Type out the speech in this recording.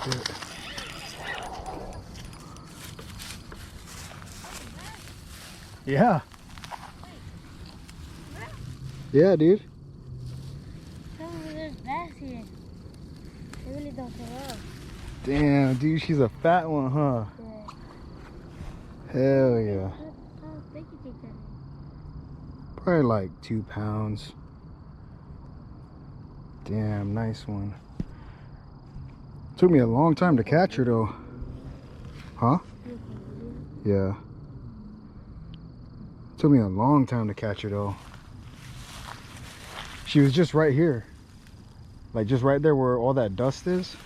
it. Yeah. Yeah, dude. There's bass here. They really don't come out. Damn, dude, she's a fat one, huh? Yeah. Hell yeah. How big you think that is? Probably like 2 pounds. Damn, nice one. Took me a long time to catch her though. Huh? Yeah. Took me a long time to catch her though. She was just right here. Like just right there where all that dust is.